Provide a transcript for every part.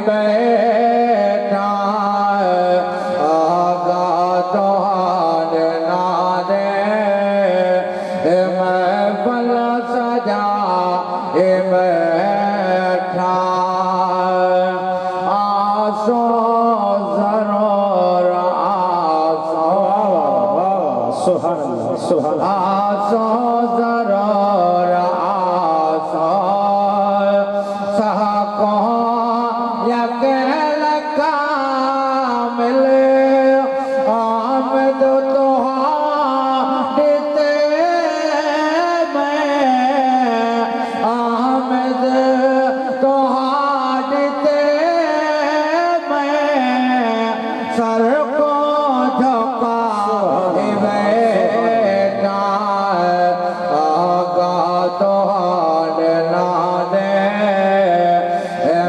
بیٹھا آگا تو ہار نہ دے محفل سجا بیٹھا آسو ضرور آسو سبحان اللہ سبحان اللہ آسو ضرور آسو سہکو یکل کامل آمد تہاڈتے میں آمد تہاڈتے میں سر کو جھکا بیٹھا آگا تہاڈ نہ دے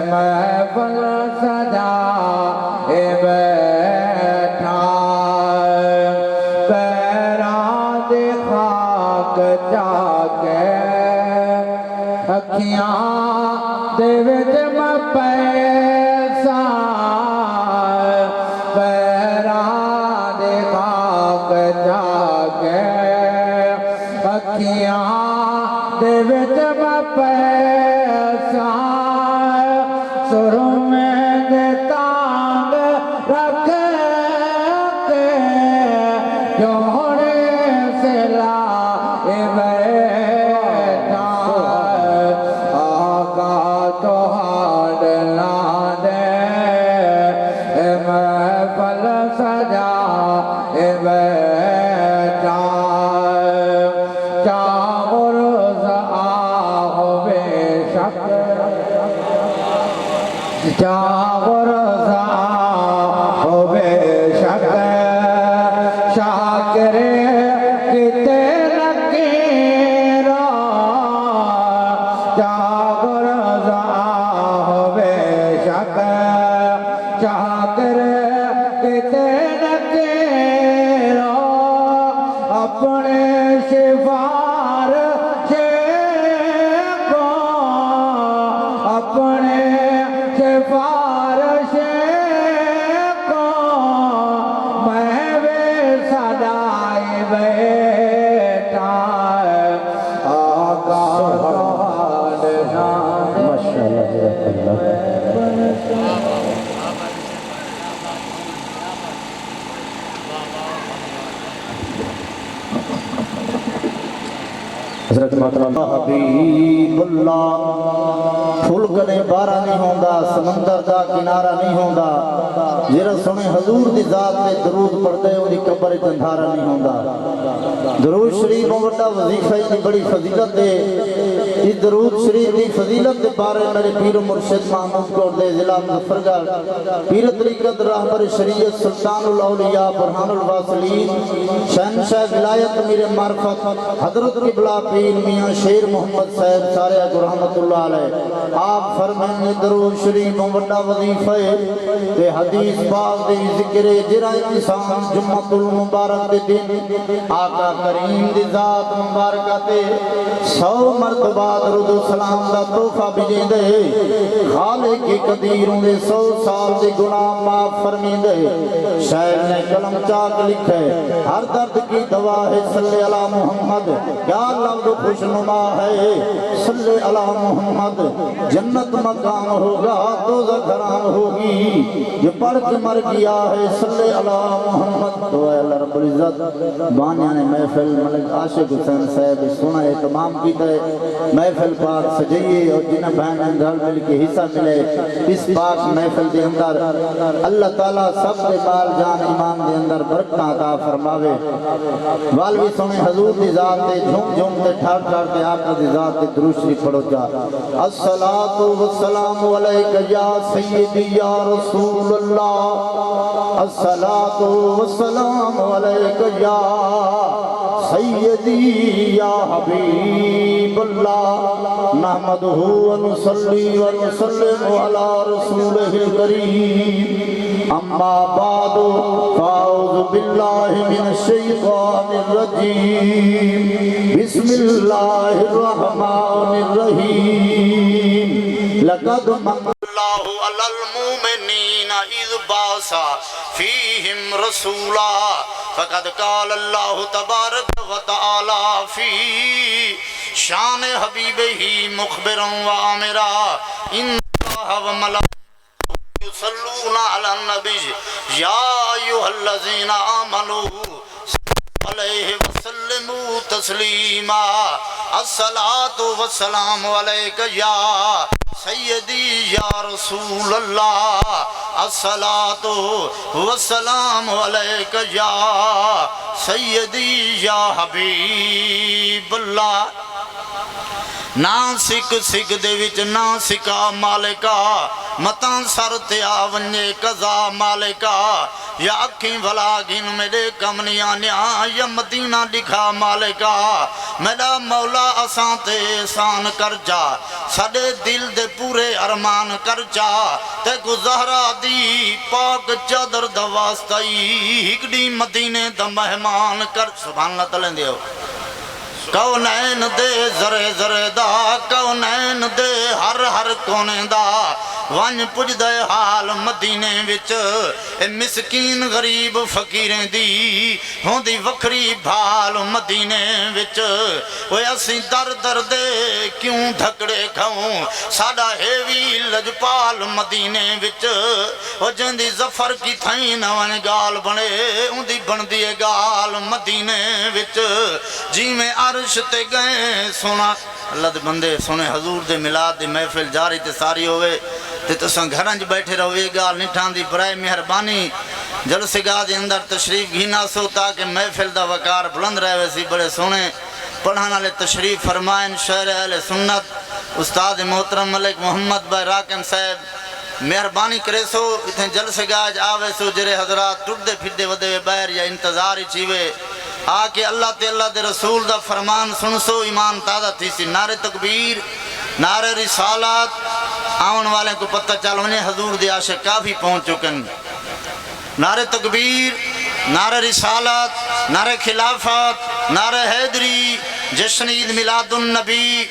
محفل سجا بیٹھا پیراں دی خاک جا کے اکھیاں دے وچ میں پیسہ پیراں دی خاک جا کے اکھیاں دے وچ میں پیسہ سروں میں دے تانگ رکھ کے جوڑے سے لا بیٹھا آگا تہاڈ نہ دے محفل سجا بیٹھا چاور آہو بے شک چاور آہو بے شک شاکر کتے نکیرا چاور آہو بے شک شاکر کتے نکیرا اپنے سفارش کو اپنے سفارش کو میں بھی صدائے بیٹھا آقا تہاڈ نہ ماشاءاللہ جزاک اللہ حضرت محترم حبیب اللہ پھول کنے بارہ نہیں ہوندا سمندر دا کنارہ نہیں ہوندا جیرا سنے حضور دی ذات تے درود پڑھدے او دی قبر اندھارا نہیں ہوندا درود شریف وڈا وظیفہ دی بڑی فضیلت ہے اس درود شریف دی فضیلت دے بارے میرے پیر و مرشد محمود کور دے ضلع مظفرگڑھ پیر طریقت رہبر شریعت سلطان الاولیاء برہان الواصلین شہنشاہ ولایت امیر معرفت حضرت قبلہ پیر میاں شیر محمد صاحب سارے رحمت اللہ علیہ آپ فرمائیں درود شریف وڈا وظیفہ ہے تے حدیث پاک دی ذکر جرا انسان جمعۃ المبارک دے دن آقا کریم دی ذات مبارکہ تے 100 مرتبہ درود و سلام دا تحفہ بھیجے خالق کی قدیروں دے 100 سال دے گناہ معاف فرمیندے شاعر نے کلم چاک لکھے ہر درد کی دوا ہے صلی علی محمد کیا لفظ خوشنما ہے صلی علی محمد جنت مقام ہوگا دوزخ حرام ہوگی جو پڑھ کے مر گیا ہے صلی علی محمد تو اے اللہ رب العزت بانیاں نے محفل ملک عاشق حسین صاحب سونا اہتمام کیتا ہے محفل پاک سجائیے اور جنہ بہن اندھال مل کے حصہ ملے اس پاک محفل دے اندر اللہ تعالیٰ سب دے مال جان ایمان دے اندر برکتاں عطا فرماوے والوی سونے حضور دی ذات دے جھوم جھوم دے ٹھار ٹھار دے آقا دی ذات دے درود شریف پڑھو جا الصلاة والسلام علیکہ یا سیدی یا رسول اللہ الصلاة والسلام علیکہ یا سیدی یا حبیب اللہ نحمدہ ونصلی ونسلم علی رسولہ الکریم اما بعد فاعوذ باللہ من الشیطان الرجیم بسم اللہ الرحمن الرحیم لقد من اللہ علی اذ بعث فیہم رسولا فقد قال اللہ تبارک و تعالی فی شان حبیب ہی مخبرا و آمرا ان اللہ و ملائکتہ یصلون علی النبی یا ایھا الذین آمنوا علیہ وسلموا تسلیما الصلاۃ والسلام علیک یا سیدی یا رسول اللہ الصلاۃ والسلام علیک یا سیدی یا حبیب اللہ نا سکھ سکھ دے وچ نا سکھا مالکا متاں سر تے آونجے قضا مالکا یا اکھیں بھلا گن میرے کم نہیں آنیا یا مدینہ لکھا مالکا میرا مولا اساں تے احسان کر جا ساڈے دل دے پورے ارمان کر جا تے کو زہرا دی پاک چادر دا واسطائی ہکڑی مدینے دا مہمان کر سبحان اللہ تعالی دیو کونین دے ذرے ذرے دا کونین دے ہر ہر کونے دا ون پج دے حال مدینے وچ اے مسکین غریب فقیریں دی ہوں دی وکھری بھال مدینے وچ اوے اسی در در دے کیوں دھکڑے کھاؤں ساڈا ہیوی لجپال مدینے وچ او جندی ظفر کی تھائیں نوان گال بنے اون دی بندی گال مدینے وچ جی میں عرش تے گئے سونا اللہ دے بندے سونے حضور دے میلاد دی محفل جاری تے ساری ہوئے تے تساں گھراں وچ بیٹھے رہو یہ گال نہیں ٹھاندی برائے مہربانی جلسے گاہ دے اندر تشریف گھینا سو تاکہ محفل دا وقار بلند رہے ویسی بڑے سونے پڑھان والے تشریف فرمائن شہر اہل سنت استاد محترم ملک محمد بھائی راکم صاحب مہربانی کرے سو اتنے جلسے گاہ آوے سو جرے حضرات ٹردے پھردے ودے بیر یا انتظار چیوے آکے اللہ تے اللہ دے رسول دا فرمان سن سو ایمان تازہ تھی سی نعرہ تکبیر نعرہ رسالات آون والے کو پتہ چل ونجے حضور دے عاشق کافی پہنچ چکن نعرہ تکبیر نعرہ رسالات نعرہ خلافت نعرہ حیدری جشن عید میلاد النبی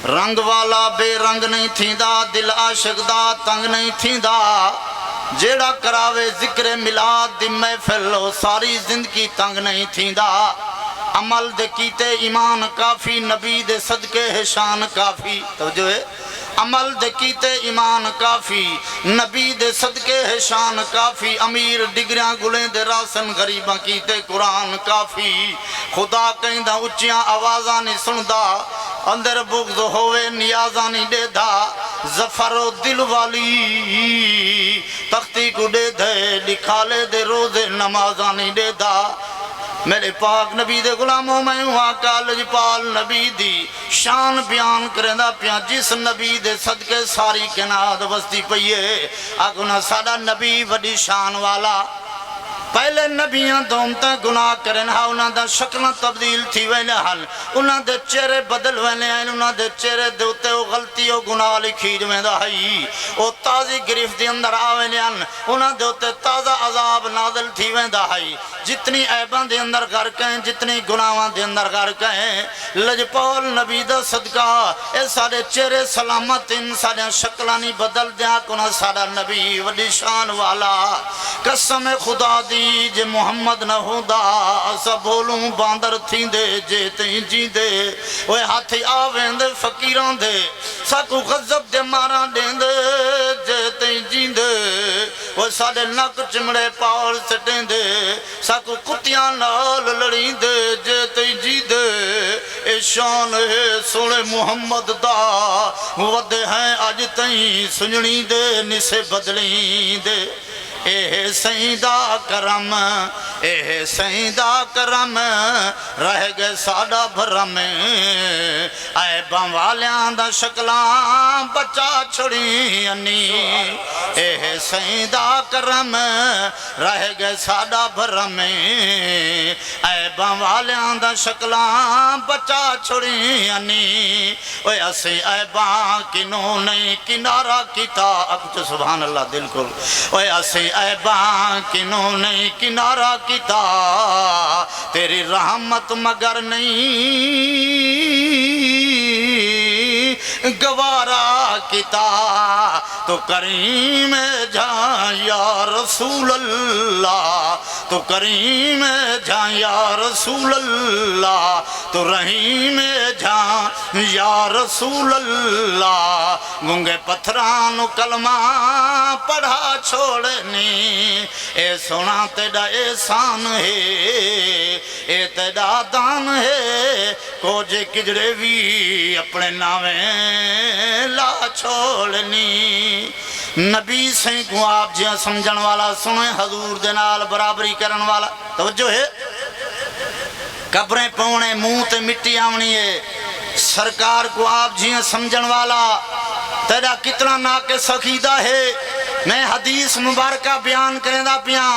رنگ والا بے رنگ نہیں تھیندا دل عاشق دا تنگ نہیں تھیندا جیڑا کراوے ذکر میلاد دی محفل ساری زندگی تنگ نہیں تھیندا عمل دے کیتے ایمان کافی نبی دے صدقے شان کافی توجہ ہے عمل دے کیتے ایمان کافی نبی دے صدقے شان کافی امیر ڈگریاں گلیں دے راسن غریباں کیتے قرآن کافی خدا کہیں دا اچیاں آوازاں نہیں سندا اندر بغض ہوئے نیازاں نہیں دے دا ظفر و دل والی تختی کو دے دے لکھالے دے روزے نمازاں نہیں دے دا میرے پاک نبی دے غلاموں میں ہوا کالج پال نبی دی شان بیان کرندہ پیا جس نبی دے صدقے ساری کناد وستی پئیے آگونا ساڑا نبی وڈی شان والا پہلے نبیاں دومتا گناہ کرن ہاں انہاں دا شکلہ تبدیل تھی ویلے حال انہاں دے چہرے بدل ویلے ہیں انہاں دے چہرے دوتے او غلطی او گناہ لکھیج میں دا ہائی او تازی گرفت دی اندر آویلے ہیں انہاں دوتے تازہ عذاب نازل تھی ویں دا ہائی جتنی عیبان دے اندر غرق ہیں جتنی گناہاں دے اندر غرق ہیں لجپال نبی دا صدقہ اے سارے چہرے سلامت ان سارے شکلانی بدل دیا کنا سارا نبی وڈی شان والا قسم خدا دی جے محمد نہ ہوندا اسا بولوں باندر تھیں دے جے تیں جی دے اوے ہاتھی آویں دے فقیران دے ساکو غضب دے ماران دیں دے جے تیں جی دے اوے ساڑے نک چمڑے پاور سٹیں دے ساکو کتیاں نال لڑیں دے جے تیں جی دے اے شان ہے سوڑے محمد دا ودے ہیں آج تیں سنجنی دے نسے بدلیں دے اے سیدہ کرم اے سیدہ کرم رہ گئے ساڑا بھرم اے بانوالیاں دا شکلاں بچا چھڑی انی اے سیدہ کرم رہ گئے ساڑا بھرم اے بانوالیاں دا شکلاں بچا چھڑی انی اوے اسی اے بان کنوں نہیں کنارہ کیتا اکچھ سبحان اللہ دل کو اوے اسی عیباں کنوں نہیں کنارہ کیتا تیری رحمت مگر نہیں گوارا کتا تو کریم جہاں یا رسول اللہ، تو کریم جہاں یا رسول اللہ، تو رحیم جہاں یا رسول اللہ، گنگے پتھرانو کلمہ پڑھا چھوڑنی، اے سونا تیرا احسان ہے، اے تیرا دان ہے، کوجے کجڑے بھی اپنے نامیں لا چھوڑنی۔ نبی سائیں کو آپ جہاں سمجھن والا سنیں، حضور دے نال برابری کرن والا، توجہ ہے، قبریں پونے منہ تے مٹی آونی ہے، سرکار کو آپ جہاں سمجھن والا تیرا کتنا ناقص عقیدہ ہے۔ میں حدیث مبارکہ بیان کریں دا پیاں،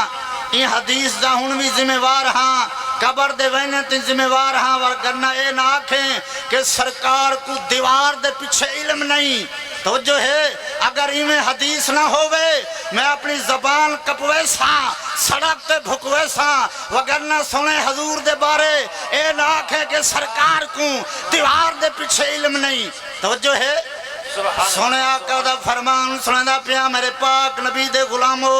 یہ حدیث دا ہن بھی ذمہ وار ہاں، قبر دے وینے تے ذمہ وار ہاں، ورگرنہ اے نہ آکھیں کہ سرکار کو دیوار دے پیچھے علم نہیں۔ توجہ ہے، اگر ایمیں حدیث نہ ہوئے میں اپنی زبان کپوے ساں، سڑک تے بھکوے ساں، وگرنہ سنے حضور دے بارے اے نہ آکھیں کہ سرکار کو دیوار دے پیچھے علم نہیں۔ توجہ ہے، سنے آقا دا فرمان سنے دا پیا میرے پاک نبی دے غلامو،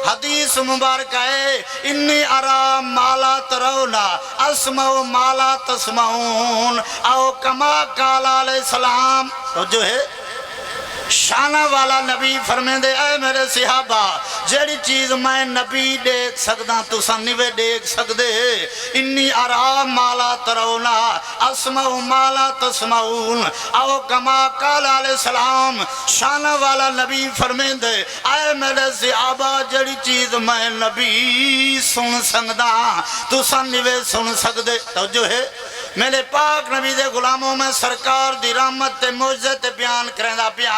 حدیث مبارکہ ہے، انی ارا مالا ترونا اسمع مالا تسمعون، او کما قال علیہ السلام۔ توجہ ہے، شانہ والا نبی فرمیں دے اے میرے صحابہ، جیڑی چیز میں نبی دیکھ سکدا تساں نیوے دیکھ سکدے، انی ارا مالا ترونا اسمع مالا تسمعون، او کما قال علیہ السلام۔ شانہ والا نبی فرمیں دے اے میرے صحابہ، جیڑی چیز میں نبی سن سکدا تساں نیوے سن سکدے۔ توجہ ہے، میرے پاک نبی دے غلاموں میں سرکار دی رحمت تے معجزے تے بیان کرندا پیا،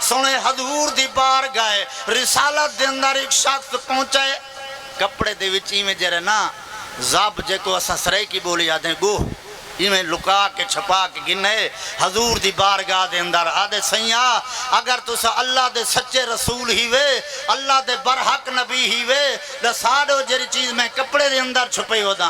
سونے حضور دی بار گئے، رسالت دے اندر ایک شخص پہنچے، کپڑے دے وچی میں جرے نا زاب جے کو اساں سرے کی بولی آدھیں گو، میں لکا کے چھپا کے گنے حضور دی بارگاہ دے اندر آدھے سیاں، اگر تسا اللہ دے سچے رسول ہی وے، اللہ دے برحق نبی ہی وے، دساڑو جری چیز میں کپڑے دے اندر چھپے ہو دا۔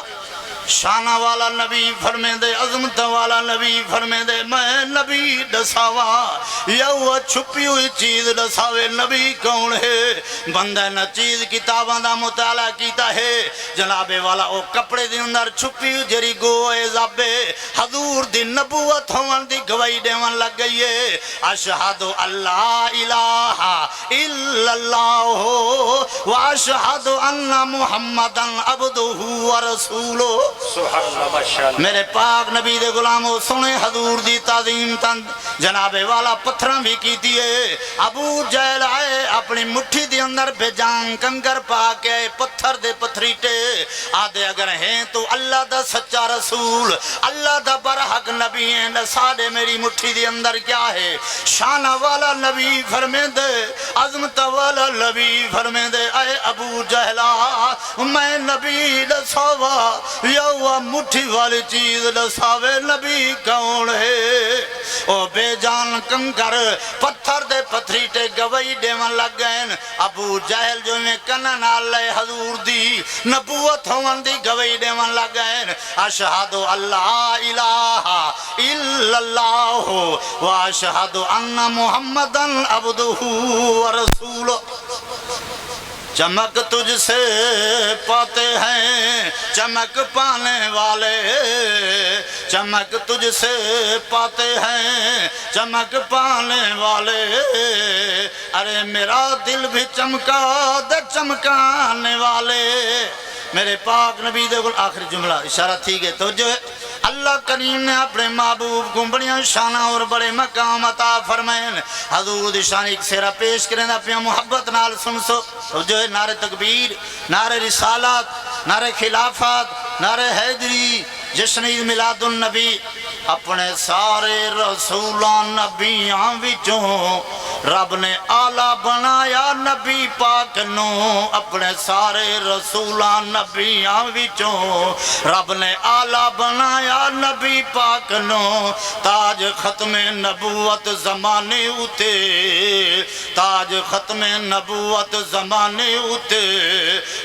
شانہ والا نبی فرمیں دے، عظمت والا نبی فرمیں دے، میں نبی دساوا یا وہ چھپی ہوئی چیز دساوے نبی کون ہے؟ بندہ نہ چیز کتاباں دا مطالعہ کیتا ہے، جناب والا او کپڑے دے اندر چھپی ہوئی جری گوئے زابے حضور دی نبوت ہون دی گواہی دیون لگ گئی ہے۔ اشہد اللہ الہ الا اللہ و اشہد ان محمدن عبدہ و رسولہ۔ میرے پاک نبی دے غلاموں سنے حضور دی تعظیم تند جناب والا پتھراں بھی کی دیئے، ابو جہل آئے اپنی مٹھی دی اندر بے جان کنگر پا کے پتھر دے پتھریٹے آدھے اگر ہیں تو اللہ دا سچا رسول، اللہ دا برحق نبی ہیں، نسادے میری مٹھی دی اندر کیا ہے؟ شانہ والا نبی فرمیں دے، عظمت والا نبی فرمیں دے، اے ابو جہلہ میں نبی دساوا یوا مٹھی والی چیز دساوے نبی کون ہے؟ او بے جان کنکر پتھر دے پتھریٹے گواہی دیون لگ گئے، ابو جہل جو میں کنن اللہ حضور دی نبوت ہون دی گواہی دیون لگ گئے، اشہد اللہ الہ الا اللہ و اشہد ان محمدن عبدہ و رسولہ۔ چمک تجھ سے پاتے ہیں چمک پانے والے، چمک تجھ سے پاتے ہیں چمک پانے والے، ارے میرا دل بھی چمکا دے چمکانے والے۔ میرے پاک نبی دے آخری جملہ اشارہ تھی گئے تو جو ہے اللہ کریم نے اپنے محبوب کو بڑیاں شانہ اور بڑے مقام عطا فرمائیں، حضور دی شان ایک سیرہ پیش کریں دا اپنی محبت نال سن سو تو جو ہے نعرہ تکبیر، نعرہ رسالت، نعرہ خلافت، نعرہ حیدری، جشن عید میلاد النبی۔ اپنے سارے رسولان نبیاں وچوں رب نے آلہ بنایا نبی پاک نو، اپنے سارے رسولان نبیاں وچوں رب نے آلہ بنایا نبی پاک نو، تاج ختم نبوت زمانے اتے، تاج ختم نبوت زمانے اتے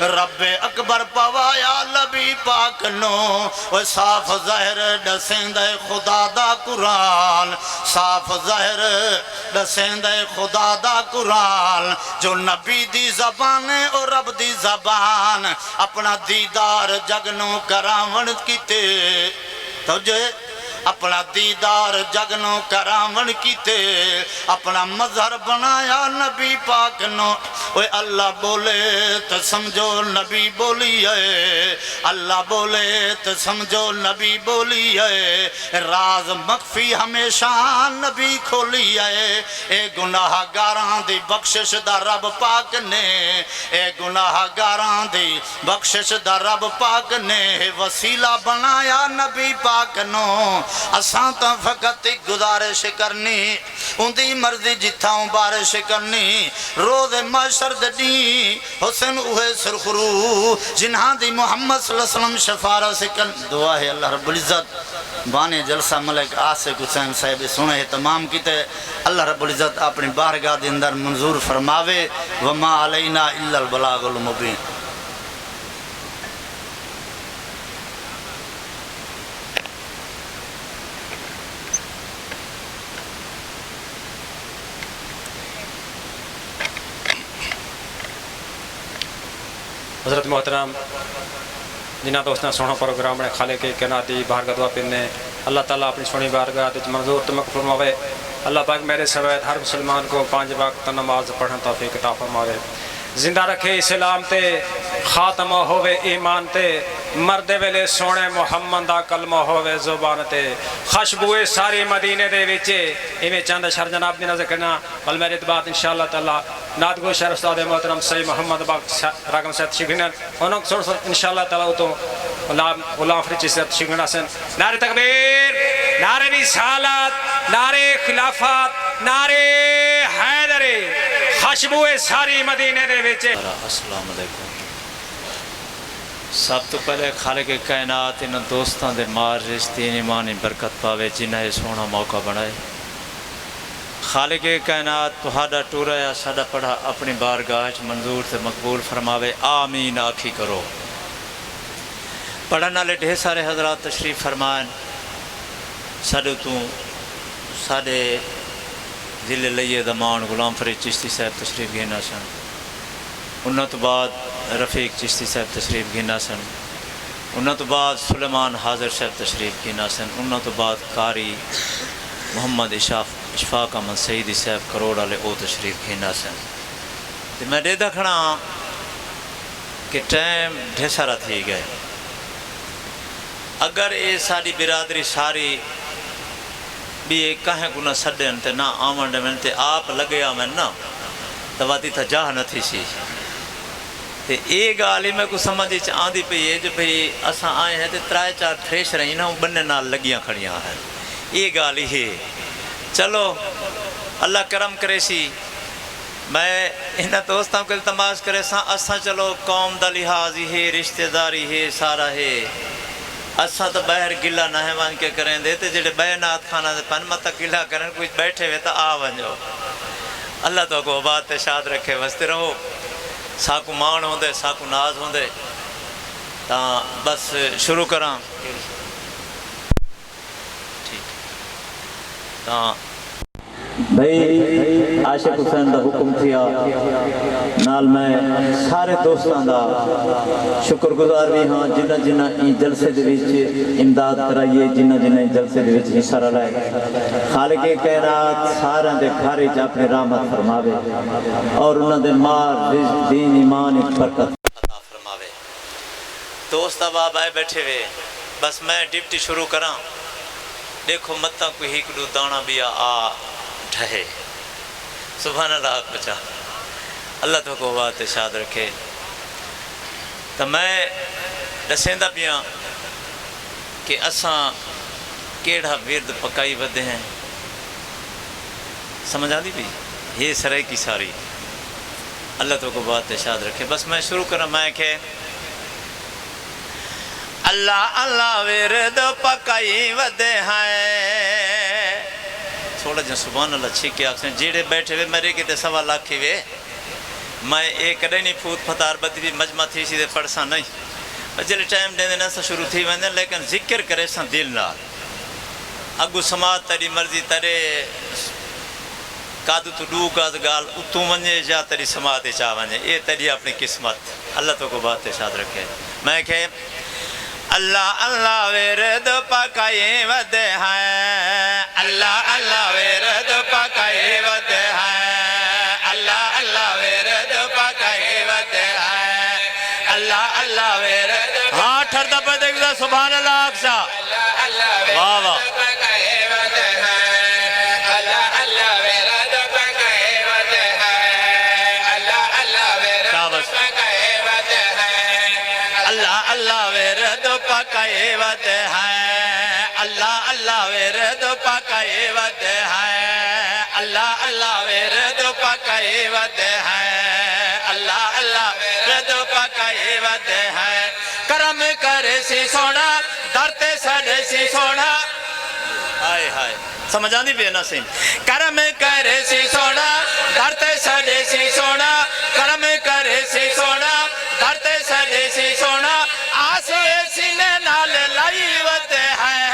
رب اکبر پوایا نبی پاک نو وہ صاف ظاہر دسیند خدا دا قرآن صاف ظاہر دسیند خدا دا قرآن جو نبی دی زبان اور رب دی زبان اپنا دیدار جگنوں کراون کیتے تجھے اپنا دیدار جگنوں کراون کیتے اپنا مظہر بنایا نبی پاک نو اوے اللہ بولے تو سمجھو نبی بولی ہے اللہ بولے تو سمجھو نبی بولی ہے راز مخفی ہمیشہ نبی کھولی ہے اے گناہ گاراں دی بخشش دا رب پاک نے اے گناہ گاراں دی بخشش دا رب پاک نے وسیلہ بنایا نبی پاک نو اساں تا فقط ایک گزارش کرنی ان دی مرضی جتھاؤں بارش کرنی روز محشر دی حسن اوہ سرخرو جنہاں دی محمد صلی اللہ علیہ وسلم شفارہ سے کر دعا ہے اللہ رب العزت بانے جلسہ ملک آصف حسین صاحب سنے تمام کیتے اللہ رب العزت اپنی بارگاہ دے اندر منظور فرماوے وما علینا الا البلاغ المبین حضرت محترم جنہاں دوستاں سونا پروگرام نے خالق کائناتی بارگاہ دعا پہنے اللہ تعالیٰ اپنی سونی بارگاہ تے منظور تو مقبول فرماوے اللہ پاک میرے سوید ہر مسلمان کو 5 وقت نماز پڑھن توفیق عطا فرماوے زندہ رکھے اسلام تے خاتمہ ہووے ایمان تے مردے ویلے سونے محمد دا کلمہ ہووے زبان تے خوشبوئے ساری مدینے دے وچے ایویں چند اشار جناب دی نظر کرنا کل میرے بعد انشاءاللہ تعالیٰ نعت گو شہر استاد محترم سید محمد باق راگم سید شکرین انہوں سن انشاءاللہ تعالیٰ تو غلام فریچی سید شکرین حسن نعرہ تکبیر نعرہ رسالت نعرہ خلافت نعرہ حیدر خوشبوئے ساری مدینے دے وچے السلام علیکم سب تو پہلے خالق کائنات ان دوستان دے مار رشتے ایمانی برکت پاوے جنہیں یہ سونا موقع بنائے خالق کائنات تہاڈا ٹورا یا ساڈا پڑھا اپنی بارگاہ منظور تے مقبول فرماوے آمین آکھی کرو پڑھن والے ڈھیر سارے حضرات تشریف فرمائیں ساڈے تو ساڈے ضلع لئیے دمان غلام فرید چشتی صاحب تشریف گھینا سن انہوں تو بعد رفیق چشتی صاحب تشریف گھینا سن انہوں تو بعد سلیمان حاضر صاحب تشریف گھینا سن انہوں تو بعد قاری محمد اشفاق احمد سعیدی صاحب کروڑ والے او تشریف گھینا سن تو میں دے دکھنا کہ ٹائم ڈھیر سارا تھی گئے اگر یہ ساری برادری ساری بھی ایک کہیں کو نہ سڈن تے نہ آمن ڈمن تے آپ لگے آمن نہ تو واتی تھا جاہ نہ تھی سی تے ایک گالی میں کو سمجھی چاہ آندھی پہ یہ جو بھئی اساں آئے ہیں تے 3-4 تھریش رہی نا بننے نال لگیاں کھڑیاں ہیں یہ گالی ہے چلو اللہ کرم کرے سی میں انہاں دوستاں کو التماس کرے ساں اساں چلو قوم دا لحاظ ہے رشتہ داری ہے سارا ہے اساں تو باہر گلہ نہ ہے مان کے کریں دے تے جڑے بیانات خانہ دے پن مت گلہ کریں کچھ بیٹھے ہوئے تو آ ونجو اللہ تو کو بات شاد رکھے وستے رہو ساکو مان ہوندے ساکو ناز ہوندے تا بس شروع کراں ٹھیک تا بھئی عاشق حسین دا حکم تھیا نال میں سارے دوستان دا شکر گزار بھی ہاں جنہ جنہ این جلسے دے وچ امداد کرائیے جنہ جنہ این جلسے دے وچ حصہ لائے خالق کائنات سارے دے گھر وچ اپنی رحمت فرماوے اور انہاں دے مال رزق دین ایمان برکت عطا فرماوے دوست اب آئے بیٹھے ہوئے بس میں ڈپٹی شروع کراں دیکھو متاں کوئی ہیک دو دانا بھی آ ٹھہے سبحان اللہ بچا اللہ تو کو بات شاد رکھے تو میں دسیندہ پیاں کہ اساں کیڑا ورد پکائی ودے ہیں سمجھ آدھی بھی یہ سرائے کی ساری اللہ تو کو بات شاد رکھے بس میں شروع کرنا میں کہ اللہ اللہ ورد پکائی ودے ہیں تھوڑا جا سبحان اللہ چھکے آکھیں جیڑے بیٹھے ہوئے میرے کی تے سوا لاکھی وے میں ایک کڑے نہیں پھوت پھتار بدی بھی مجمع تھی سی دے پڑھسا نہیں جلے ٹائم دے دینا سا شروع تھی ویندے لیکن ذکر کرے سا دل نہ اگو سماعت تری مرضی ترے کادو تو ڈو کاد گال اتو منجے جا تری سماعت چاہ ونجے اے تری اپنی قسمت اللہ تو کو بات شاد رکھے میں کہ اللہ اللہ ورد پکائے ود ہے اللہ اللہ ورد پکائے ود ہے اللہ اللہ ورد پکائے ود ہے اللہ اللہ ورد ہاں ٹھردا پہ دیکھ دا سبحان اللہ اکسا واہ واہ اللہ اللہ ورد پکائے ود ہے اللہ اللہ ورد پکائے ود ہے اللہ اللہ ورد پکائے ود ہے اللہ اللہ ورد پکائے ود ہے کرم کرے سی سونا درتے سڑے سی سونا ہائے ہائے سمجھ آندی بھی ہے نا سین کرم کرے سی سونا درتے سڑے سی سونا کرم کرے سی سونا درتے سڑے سی سونا آسے سینے نال لائی ود ہے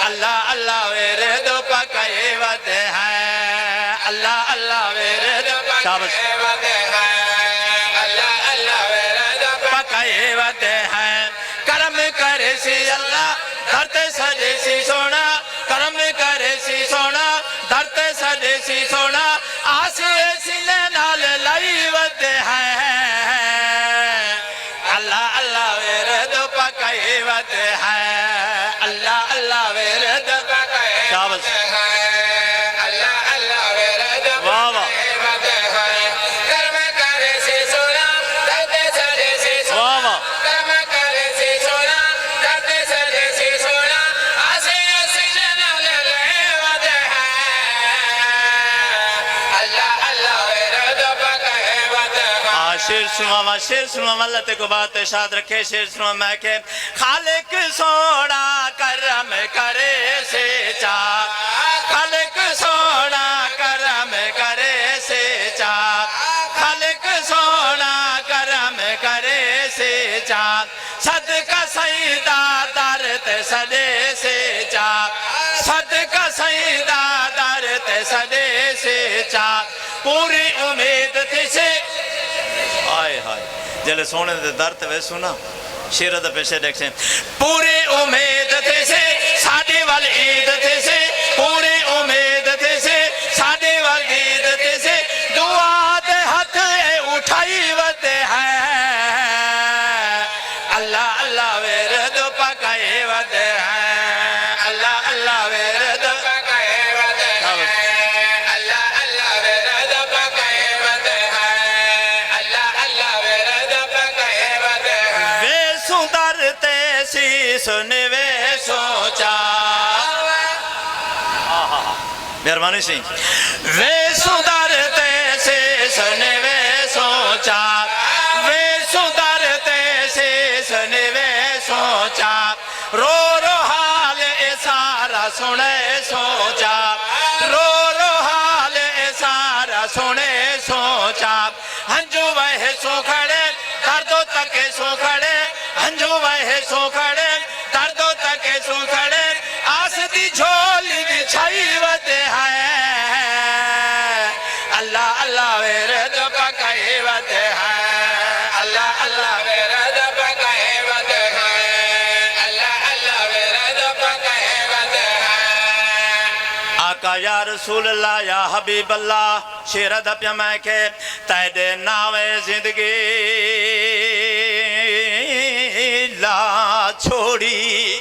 اللہ اللہ ورد پکائے ود ہے اللہ اللہ ورد پکائے ود ہے اللہ اللہ ورد پکائے ود ہے کرم کرے سی اللہ دھرتے سجے سی سونا کرم کرے سی سونا دھرتے سجے سی سونا آسے سینے نال لائی ود ہے اللہ اللہ ورد پکائے ود ہے اللہ اللہ ورد پکائے ود ہے اللہ اللہ ورد پکائے ود ہے کرم کرے سی سونا دھرتے سجے سی سونا کرم کرے سی سونا دھرتے سجے سی سونا آسے سینے نال لائی ود ہے اللہ اللہ ورد پکائے ود ہے شیر سنوا اللہ تے کو بات شاد رکھے شیر سنوا میں کہ خالق سونا کرم کرے سے چاک خالق سونا کرم کرے سے چاک خالق سونا کرم کرے سے چاک صدقہ سیدہ درت سدے سے چاک صدقہ سیدہ درت سدے سے چاک پوری امید تھی سے آئے ہائے جلے سونے دے درد وے سنا شیرہ پیشے دیکھیں پوری امید تھے سے ساڑی والعید تھے سے پوری امید تھے سے ساڑی والعید تھے سے دعا دے ہاتھ اٹھائی ود ہے اللہ اللہ ورد پکائے ود ہے اللہ اللہ ورد پکائے ود ہے اللہ اللہ ورد پکائے ود ہے اللہ اللہ ورد پکائے ود ہے وے سندرتے سیس نے وے سوچا مہربانی سی وے سندرتے سیس نے وے سوچا وے سندرتے سیس نے وے سوچا رو رو حال سارا سنے سوچا رو رو حال سارا سنے سوچا ہنجو وہ سو کھڑے دردوں تک سو کھڑے ہنجو وہ سو کھڑے دردوں تک سو کھڑے آس دی جھولی بچھائی ود ہے اللہ اللہ ورد پکائے ود ہے اللہ اللہ ورد پکائے ود ہے اللہ اللہ ورد پکائے ود ہے آقا یا رسول اللہ یا حبیب اللہ شیر دا پیا میں کہ تیرے ناوے زندگی لا چھوڑی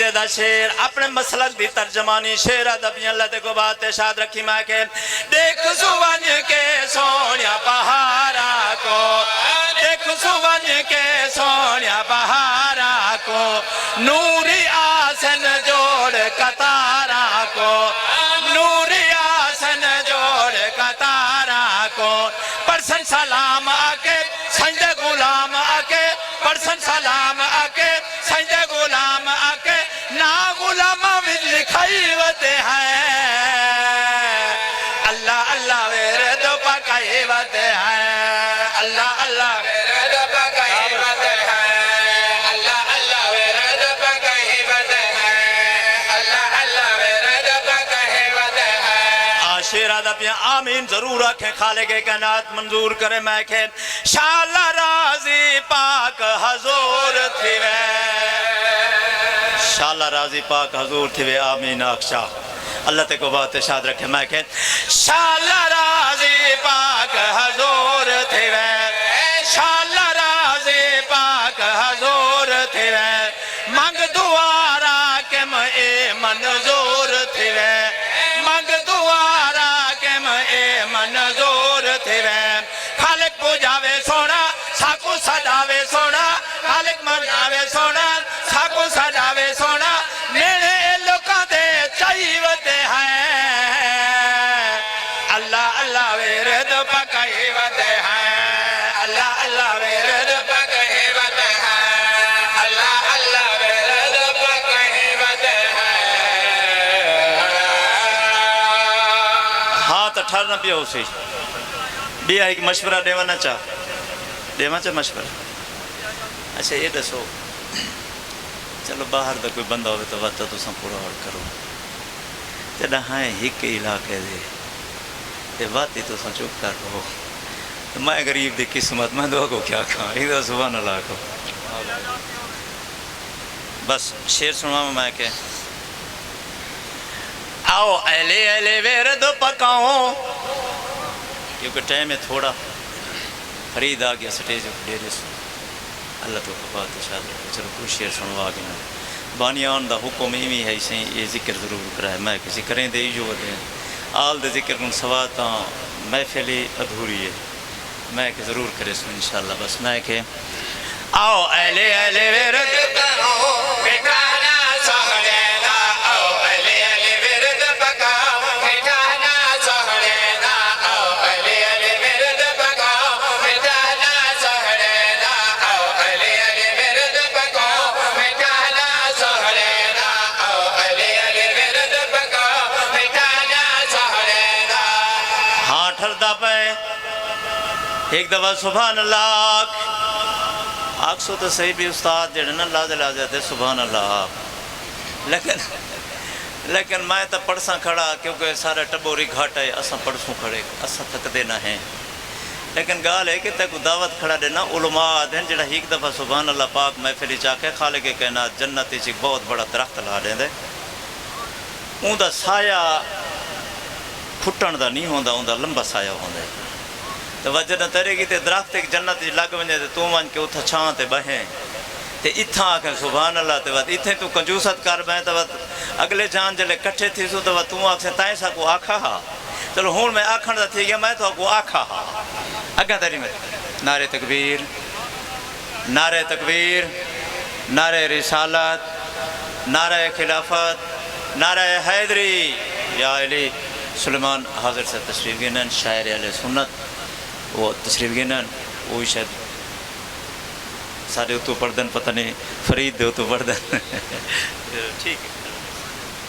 قصیدے دا شیر اپنے مسلک دی ترجمانی شیر ادبیاں اللہ تے کو بات شاد رکھی میں کہ دیکھ سوانج کے سونیا پہارا کو دیکھ سوانج کے سونیا پہارا کو نوری آسن جوڑ کتارا کو نوری آسن جوڑ کتارا کو پرسن سلام آکے سنجد غلام آکے پرسن سلام آکے سنجد غلام آکے نا غلام وچ لکھائی وتے ہیں اللہ اللہ ورد پکائی وتے ہیں اللہ اللہ ورد پکائی وتے ہیں اللہ اللہ ورد پکائی وتے ہیں اللہ اللہ ورد پکائی وتے ہیں عاشر ادبیاں آمین ضرور رکھیں خالق کائنات منظور کرے میں کہ شالا راضی پاک حضور تھی شالا راضی پاک حضور تھی آمین اکشا اللہ تے کو بات شاد رکھے میں کہ شالا راضی پاک حضور تھی شالا راضی پاک حضور تھی منگ دوارا کہ میں منظور تھی منگ دوارا کہ میں منظور تھی خالق پوجاوے سونا ساکو سجاوے سونا خالق مناوے سونا ساکو سجاوے سونا میرے لوکاں دے چاہیوتے ہیں اللہ اللہ ورد پکائی وتے ہیں اللہ اللہ ورد پکائی وتے ہیں اللہ اللہ ورد پکائی وتے ہیں ہاتھ ٹھرنا پیا اسی بھی ایک مشورہ دیوانا چاہ مشورہ اچھا یہ دسو چلو باہر دا کوئی بندہ ہوئے تو وقت تو سن پورا اور کرو جدہ ہائیں ہک علاقے دے تے واتی تو سن چپ کر رہو میں غریب دی قسمت میں دعا کو کیا کھا ایدھا سبحان اللہ کو بس شیر سنوا میں کہ آؤ اہلے اہلے ورد پکاؤں کیونکہ ٹائم ہے تھوڑا فرید آ گیا سٹیج ڈیرے سے اللہ تو بات شاد رکھے چلو کوئی شیر سنوا گیا بانیان دا حکم ایمی ہے اسے یہ ذکر ضرور کرا ہے میں کسی کریں دے جو دیں آل دے ذکر کن سواتا محفلی ادھوری ہے میں کہ ضرور کرے سو انشاءاللہ بس میں کہ آؤ اہلے اہلے ورد پکاؤ مٹھانا سہنے دا آؤ اہلے اہلے ورد پکاؤ مٹھانا سہنے دا آؤ اہلے اہلے ورد پکاؤ مٹھانا سہنے دا آؤ اہلے اہلے ورد پکاؤ مٹھانا سہنے دا آؤ اہلے اہلے ورد پکاؤ مٹھانا سہنے دا ہاں ٹھردا پہ ایک دفعہ سبحان اللہ آگ سو تو صحیح بھی استاد جڑے نا لازے لازے دے سبحان اللہ لیکن میں تو پڑھساں کھڑا کیونکہ سارے ٹبوری گھاٹ ہے اساں پڑھسوں کھڑے اساں تک دینا ہے لیکن گال ہے کہ تک دعوت کھڑا دینا علماء دیں جڑا ایک دفعہ سبحان اللہ پاک محفلی چاکے خالق کائنات جنتی چک بہت بڑا درخت لا دیں دے اون دا سایہ کھٹن دا نہیں ہوندا اون دا لمبا سایہ ہوندا تو وجہ نہ ترے گی تے درخت ایک جنت لگ ونجے تے تو ون کے اتھا چھاں تے بہیں تے اتھا آکھیں سبحان اللہ تے وقت اتھے تو کنجوست کر بہیں تے وقت اگلے جان جلے کٹھے تھی سو تے وقت تو آکھیں تائیں سا کو آکھا ہا چلو ہون میں آکھن دا تھی گیا میں تو کو آکھا ہا اگہ تری میں نعرہ تکبیر نعرہ تکبیر نعرہ رسالت نعرہ خلافت نعرہ حیدری یا علی سلیمان حاضر سے تشریف گنن شاعر اہل سنت وہ تشریف گنن وہی شاید سارے اتو پردن پتہ نہیں فرید دے اتو پردن ٹھیک ہے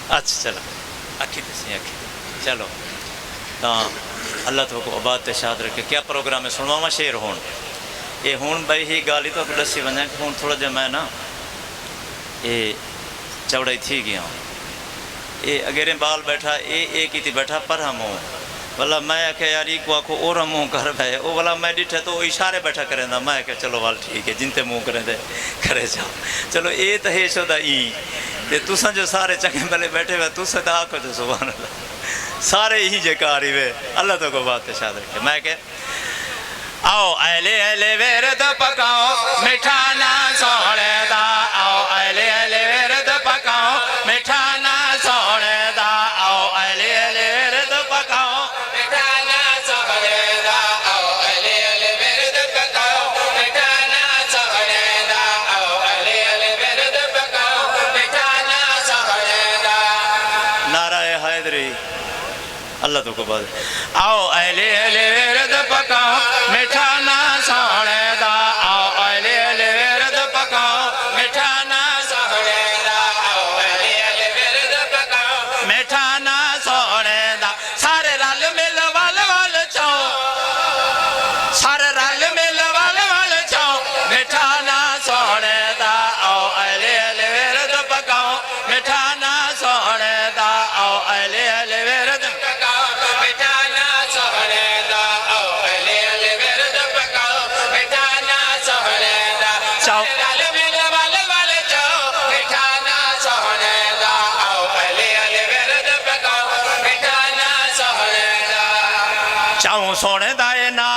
اچھا چلو اکھی تسی اکھی چلو اللہ تو کو آباد شاد رکھے کیا پروگرام ہے سنواما شیر ہون یہ ہون بھائی ہی گالی تو دسی ونجا کہ ہون تھوڑا جا میں نا یہ چوڑائی تھی گیا ہوں یہ اگریں بال بیٹھا ایک ہی تھی بیٹھا پر ہم ہوں والا میں کہ یار کو آکھو اور ہم ہوں کر بھائے وہ والا میں ڈٹھے تو اشارے بیٹھا کریں دا میں کہ چلو وال ٹھیک ہے جنتے منہ کریں دے کرے جاؤ چلو اے تو ہے شو دا تے تُساں جو سارے چنگے بلے بیٹھے ہوئے تُساں دا آکھو جو سبحان اللہ سارے ہی جے کاری وے اللہ تو کو بات شاد رکھے میں کہ آؤ اہلے اہلے ورد پکاؤ مٹھانا سوڑے دا آؤ اہلے اہلے ورد پکاؤ برادری اللہ تو کو بات آؤ اہل ورد پکاؤ میٹھا نہ سونے دا آؤ اہل ورد پکاؤ میٹھا نہ سونے دا آؤ اہل ورد پکاؤ میٹھا نہ سونے دا سارے رل مل ول ول چاؤ سارے رل مل ول ول چاؤ میٹھا نہ سونے دا آؤ اہل ورد پکاؤ میٹھا نہ سونے دا آؤ اہل ورد چاؤں سونے دائے نا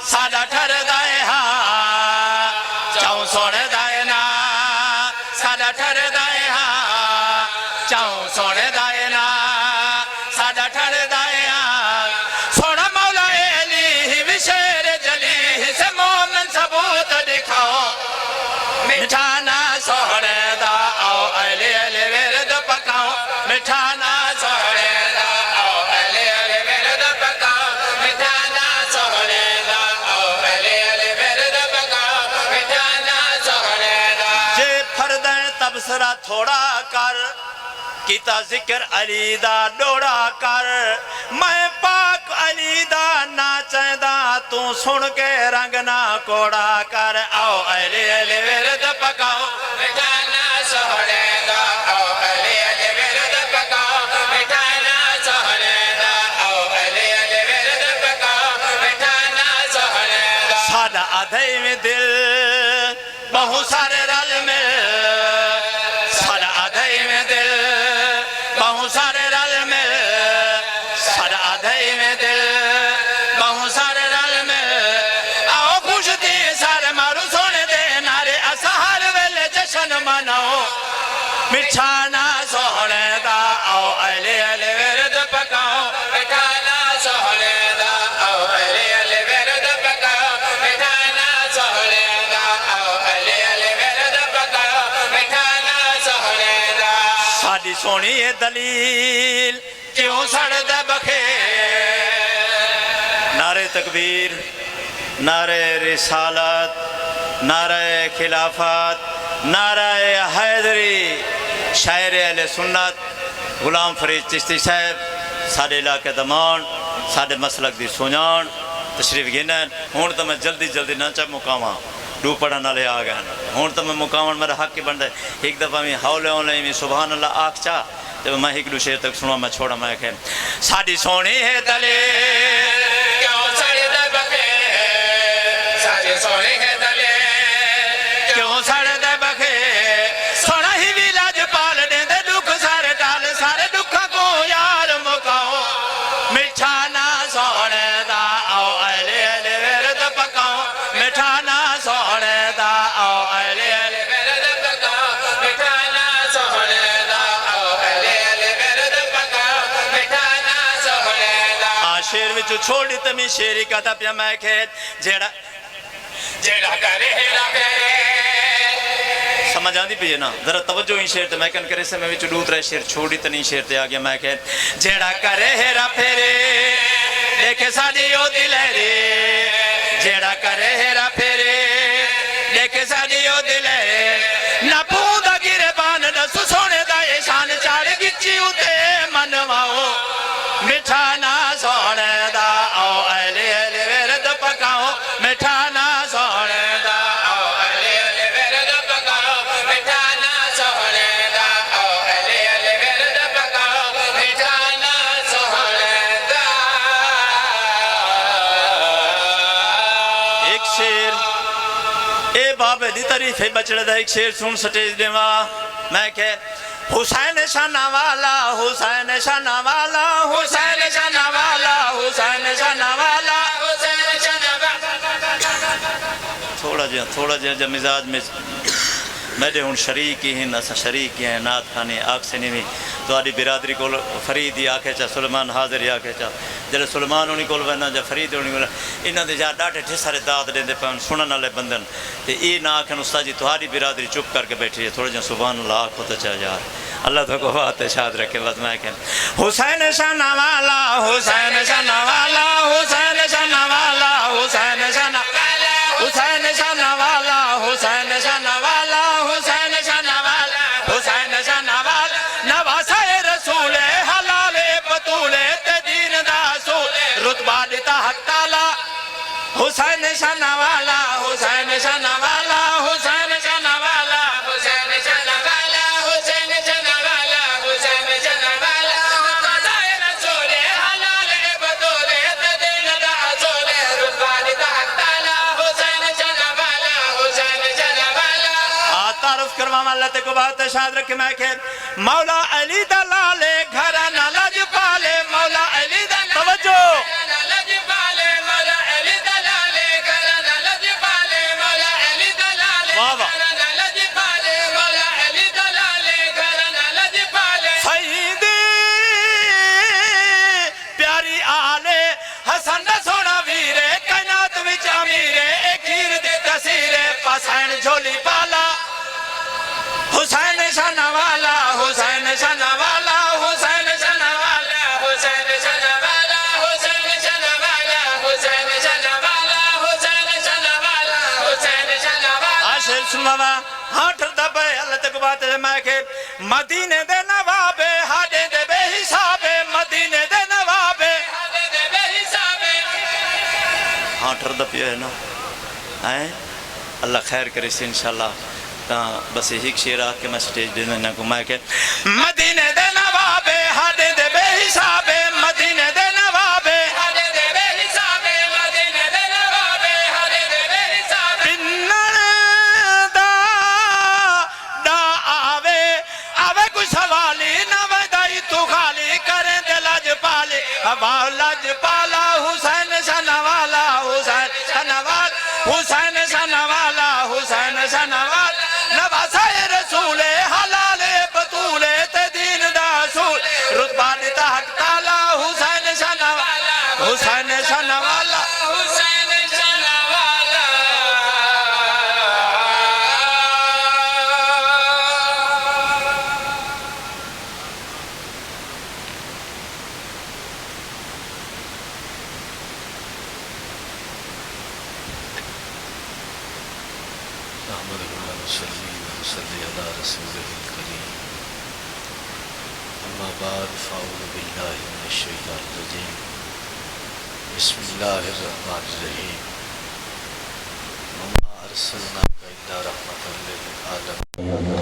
سادہ ٹھر دائے ہاں چاؤں سونے دائے نا سادہ ٹھر دائے ہاں چاؤں سونے دائے نا سادہ ٹھر دائے ہاں سونا مولا علی وشیر جلی سے مومن ثبوت دکھاؤ مٹھانا سونے دا آؤ اہل ورد پکاؤ مٹھانا سونے دا آؤ اہل ورد پکاؤ مٹھانا سونے دا آؤ اہل ورد پکاؤ مٹھانا سونے دا جے پھردیں تبصرہ تھوڑا کر کیتا ذکر علی دا ڈوڑا کر میں پاک علی دا ناچیں دا تو سن کے رنگ نہ کوڑا کر آؤ اہل ورد پکاؤ مٹھانا سونے دا آؤ اہل ورد پکاؤ مٹھانا سونے دا آؤ اہل ورد پکاؤ مٹھانا سونے دا سادہ آدھائی میں دل بہت سارے رل مل سادہ آدھائی میں دل بہت سارے رل مل سادہ آدھائی میں دل بہت سارے رل مل آؤ خوش دی سارے مارو سونے دے نارے اسہار ویلے جشن مناؤ مٹھانا سونے دا آؤ اہل ورد پکاؤ مٹھانا سونے دا آؤ اہل ورد پکاؤ مٹھانا سونے دا آؤ اہل ورد پکاؤ مٹھانا سونے دا ساڈی سونی یہ دلیل کیوں سڑ دے بکھے نعرہ تکبیر نعرہ رسالت نعرہ خلافت نعرہ حیدری شاعر اہل سنت غلام فرید چشتی صاحب ساڈے علاقے دمان ساڈے مسلک دی سونجان تشریف گھنن ہون تو میں جلدی جلدی نہ چاہ مقاماں ڈو پڑھن والے آ گئے ہون تو میں مقامن میرا حق کی بنتا ہے ایک دفعہ میں ہولے ہولے میں سبحان اللہ آکھ چاہ جب میں ایک دو شیر تک سنوا میں چھوڑا میں کہ ساڈی سونی ہے دلیل کیوں سڑے دے بکھے ساڈی سونی ہے دلیل کیوں سڑے دے بکھے سونا ہی بھی لاج پال دے دے دکھ سارے ٹال سارے دکھا کو یار مکاؤ مٹھانا سونے دا آؤ اہل ورد پکاؤ مٹھانا سونے دا آؤ اہل ورد پکاؤ مٹھانا سونے دا آؤ اہل ورد پکاؤ مٹھانا سونے دا شیر وچو چھوڑی تمی شیری کا تھا پیا میں کھیت جیڑا کرے ہیرا پھیرے سمجھ آندی پی ہے نا ذرا توجہ ہی شیر تے میں کن کرے سے میں وچو دوسرا شیر چھوڑی تنی شیر تے آگیا میں کہت جیڑا کرے ہیرا پھیرے دیکھے ساڈی او دلہری جیڑا کرے ہیرا پھیرے دیکھے ساڈی او دلہری نہ پوندا گرے بان دس سونے دا شان چاڑ گچی اتے منواؤ مٹھانا سونے دا آؤ اہل ورد پکاؤ مٹھانا سونے دا آؤ اہل ورد پکاؤ مٹھانا سونے دا آؤ اہل ورد پکاؤ مٹھانا سونے دا ایک شیر اے بابے دی تعریف ہے بچڑے دا ایک شیر سن سٹیج دیوا میں کہ حسین شانہ والا حسین شانہ والا حسین شانہ والا حسین شانہ والا حسین شانہ والا تھوڑا جا مزاج میں میرے ہون شریکی ہیں نسا شریکی ہیں نات خانی آگ سے نہیں تو آدھی برادری کو فریدی آکھے چا سلمان حاضری آکھے چا جلے سلمان انہی کول وینا جا فرید انہی کول انہاں دے جا ڈاٹے ٹھے سارے داد دیں دے پہن سنن والے بندن تے ای نہ آکھن استاد جی تہاڈی برادری چپ کر کے بیٹھی ہے تھوڑا جا سبحان اللہ آکھو تو چا یار اللہ تو کو بات شاد رکھے بس میں کہ حسین شان والا حسین شان والا حسین شان والا حسین شان والا حسین شان والا حسین شان والا حسین شان والا حسین شان والا نواسہ رسول حلال بطول تے دین دا اصول رتبہ دیتا حق تعالی حسین شان والا حسین شان والا حسین شان والا حسین شان والا حسین شان والا حسین شان والا نواسہ رسول حلال بطول تے دین دا اصول رتبہ دیتا حق تعالی حسین شان والا حسین شان والا تعارف کرواما اللہ تے کو بات شاد رکھے میں کہ مولا علی دلال گھرانہ لج پالے مولا علی دلال توجہ لج پالے مولا علی دلال گھرانہ لج پالے مولا علی دلال گھرانہ لج پالے مولا علی دلال گھرانہ لج پالے سیدی پیاری آلے حسن دا سونا ویرے کائنات وچ امیرے ایک ہیر دی تصیرے پاسین جھولی پالا حسین شان والا حسین شان والا حسین شان والا حسین شان والا حسین شان والا حسین شان والا حسین شان والا حسین شان والا عاشق سنوا ہاٹر دبے اللہ تک بات میں کہ مدینے دے نواب ہاڈے دے بے حساب مدینے دے نواب ہاڈے دے بے حساب ہاٹر دبے ہے نا ہیں اللہ خیر کرے سے انشاءاللہ بس ایک شیر آ کے میں سٹیج دینا کو میں کہ مدینے دے نواب ہاڈے دے بے حساب مدینے دے نواب ہاڈے دے بے حساب مدینے دے نواب ہاڈے دے بے حساب پنن دا آوے آوے کوئی سوالی نہ ودائی تو خالی کریں دے لج پالے ہوا لج پالا حسین شان والا حسین شان والا حسین شان والا حسین شان والا نواسہ رسول حلال بطول تے دین دا اصول رتبہ دیتا حق تعالی حسین شان والا حسین شان والا حسین شان والا صلی علی رسول الکریم اما بعد فاعوذ باللہ من الشیطان الرجیم بسم اللہ الرحمن الرحیم وما ارسلناک الا رحمۃ للعالمین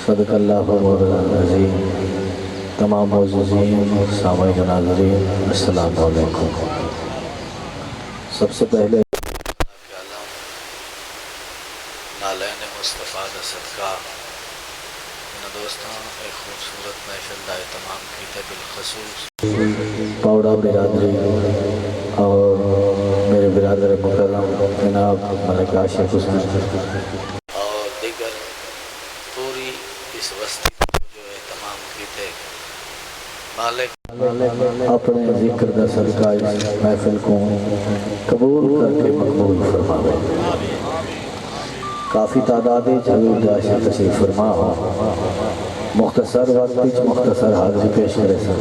صدق اللہ العظیم تمام معززین سامعین و ناظرین السلام علیکم سب سے پہلے نالین مصطفیٰ دا صدقہ ان دوستان ایک خوبصورت محفل دا اہتمام کیتے بالخصوص پاوڑا برادری اور میرے برادر مکرم جناب ملک عاشق حسین اور دیگر پوری اس وسطی کو جو اہتمام کیتے مالک اپنے ذکر دا صدقہ اس محفل کو قبول کر کے مقبول فرماوے کافی تعداد حضور عاشق تشریف فرما ہو مختصر وقت وچ مختصر حاضری پیش کرے سن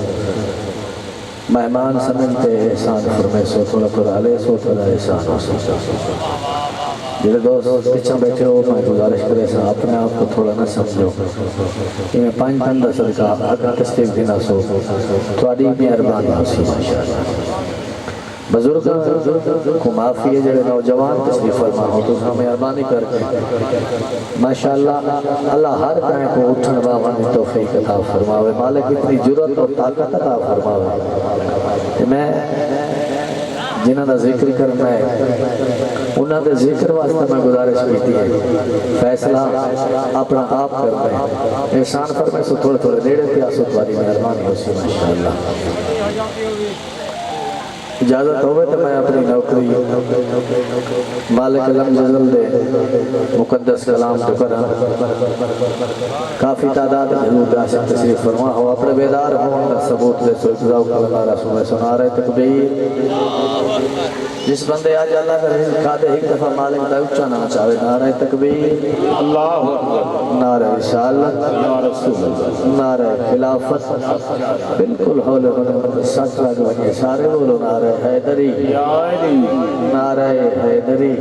مہمان سمجھتے احسان فرمے سو تھوڑا قرآلے سو تھوڑا احسان ہو سکتا جلے دوست پیچھا بیٹھے ہو میں گزارش کرے سن اپنے آپ کو تھوڑا نہ سمجھو کہ میں 5 دن دا صدقہ اگر تشریف دینا سو تھوڑی بھی اربانی ہو سی ماشاءاللہ بزرگ کو معافی ہے جڑے نوجوان تشریف فرما ہو تو ہمیں ارمانی کر کے ماشاءاللہ اللہ ہر کہیں کو اٹھن باون توفیق عطا فرماوے مالک اتنی جرات اور طاقت عطا فرماوے میں جنہاں دا ذکر کرنا ہے انہاں دے ذکر واسطے میں گزارش کیتی ہے فیصلہ اپنا آپ کرنا ہے احسان فرمائے سو تھوڑے تھوڑے نیڑے پیاسو تمہاری مہربانی ہو سی ماشاءاللہ اجازت ہوئے تو میں اپنی نوکری مالک علم جزل دے مقدس کلام تو کرا کافی تعداد حضور عاشق تشریف فرما ہو اپنے بیدار ہوں ثبوت دے سو اجزاؤ کلمہ رسول میں سنا رہے تکبیر جس بندے آج اللہ کا رزق کھا دے ایک دفعہ مالک دا اچھا نام چاہے نعرہ تکبیر، اللہ اکبر، نعرہ رسالت، یا رسول اللہ، نعرہ خلافت، بالکل حول ولا سچ لگ بنے سارے بولو نعرہ حیدری، یا علی، نعرہ حیدری،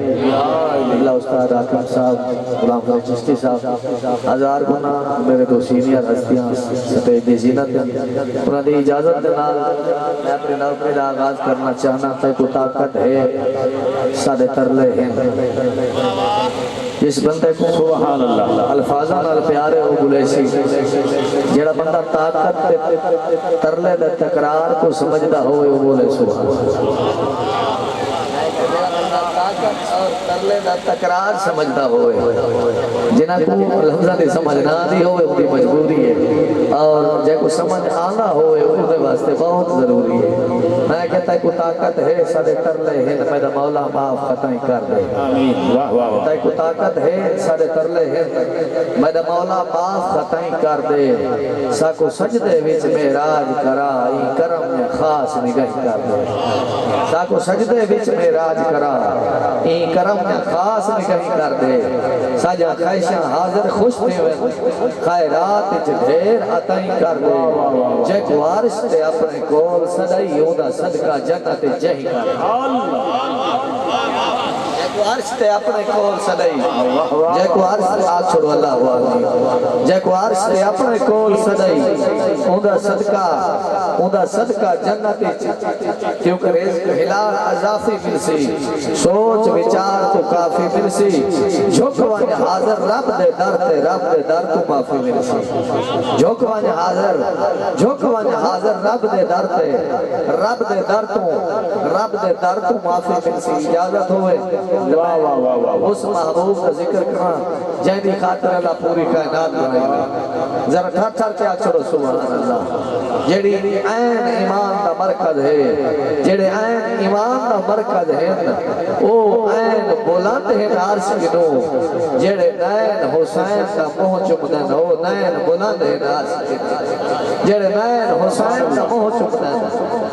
اللہ استاد حاکم صاحب، غلام فرید چشتی صاحب، ہزار گنا میرے دو سینئر ہستیاں سٹیج دی زینت، انہوں نے اجازت دینال میں اپنے نوکری دا آغاز کرنا چاہنا تھا، کو طاقت ہے سادے ترلے ہیں جس بندے کو سبحان اللہ، الفاظاں نال پیارے ہو بولے سی، جڑا بندہ طاقت تے ترلے دے تکرار کو سمجھدا ہوئے وہ بولے سبحان اللہ، طاقت اور ترلے دا تکرار سمجھدا ہوئے، جنہاں کو لفظاں دی سمجھ نہ آندی ہوئے ان کی مجبوری ہے، اور جے کو سمجھ آنا ہوئے ان کے واسطے بہت ضروری ہے۔ میں کہتا ہے کو طاقت ہے سارے ترلے ہیں میرا مولا معاف ختم کر دے، آمین، واہ واہ واہ، کہتا ہے کو طاقت ہے سارے ترلے ہیں میرا مولا معاف ختم کر دے، ساکو سجدے وچ معراج کرا ای کرم میں خاص نگاہ کر دے، ساکو سجدے وچ معراج کرا ای کرم میں خاص نگاہ کر دے، ساجا خواہشاں حاضر خوش دے خیرات وچ ڈھیر عطائی کر دے، جے کو وارث تے اپنے کول سدائی ہودا صدقہ جنت جہی کر دے، جے کو عرش تے اپنے کول سدائی، جے کو عرش تے آگ چھوڑو اللہ والی، جے کو عرش تے اپنے کول سدائی ہودا صدقہ جنت کیونکہ رزق حلال اضافی ملسی، سوچ وچار تو کافی ملسی، جھکوان حاضر رب دے در تے رب دے در تو معافی ملسی، جھکوان حاضر رب دے در تے رب دے در تو معافی ملسی، اجازت ہوئے واہ واہ واہ واہ، اس محبوب کا ذکر کرنا جہدی خاطر اللہ پوری کائنات بنائی، ذرا ٹھر ٹھر کے چھوڑو سبحان اللہ، جیڑی عین ایمان دا مرکز ہے، جیڑے عین ایمان دا مرکز ہے او عین بلند ہے عرش گنو، جیڑے نین حسین دا موہ چمدن او نین بلند ہے عرش گنو، جیڑے نین حسین دا موہ چمدن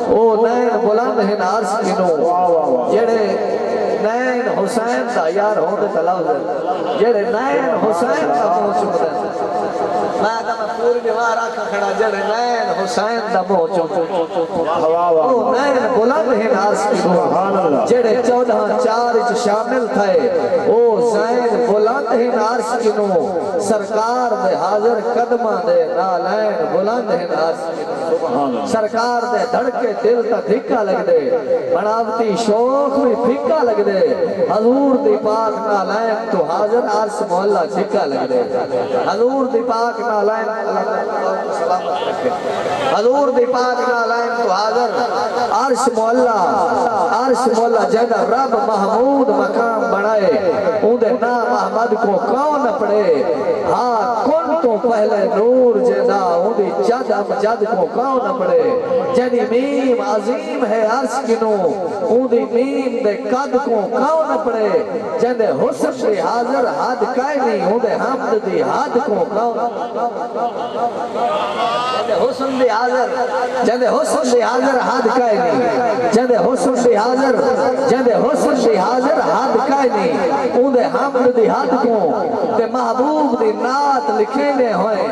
او نین بلند ہے عرش گنو، جیڑے نین حسین دا یار ہوندے تلاوز، جیڑے نین حسین دا موہ چمدن، میں کہا میں پوری دیوار آکھا کھڑا جڑے نین حسین دا موہ چمدن، او نین بلند ہیں عرش گنو، جڑے 14 شامل تھے او زین بلند ہیں عرش گنو، سرکار دے حاضر قدمہ دے نالین بلند ہیں عرش گنو، سرکار دے دھڑکے دل تا دھکا لگ دے، بناوتی شوق میں پھکا لگ دے، حضور دی پاک نالین تو حاضر عرش مولا دھکا لگ دے، حضور دی پاک نالین حضور دی پاک نالین تو حاضر عرش مولا جنہ رب محمود مقام بنائے، اندھے نام احمد کو کون پڑے، ہاں کن تو پہلے نور جنہ اندھی جد امجد کو کون پڑے، جنی میم عظیم ہے عرش گنو، اندھی میم دے قد کو کون پڑے، جنہ حسن دی حاضر حد کائنی اندھے حمد دی حد کو کون جنہ حسن دی حاضر حد کائنی، جنہ حسن دی حاضر حد کائنی، اندھے حمد دی حد کو تے محبوب دی نات لکھینے ہوئے،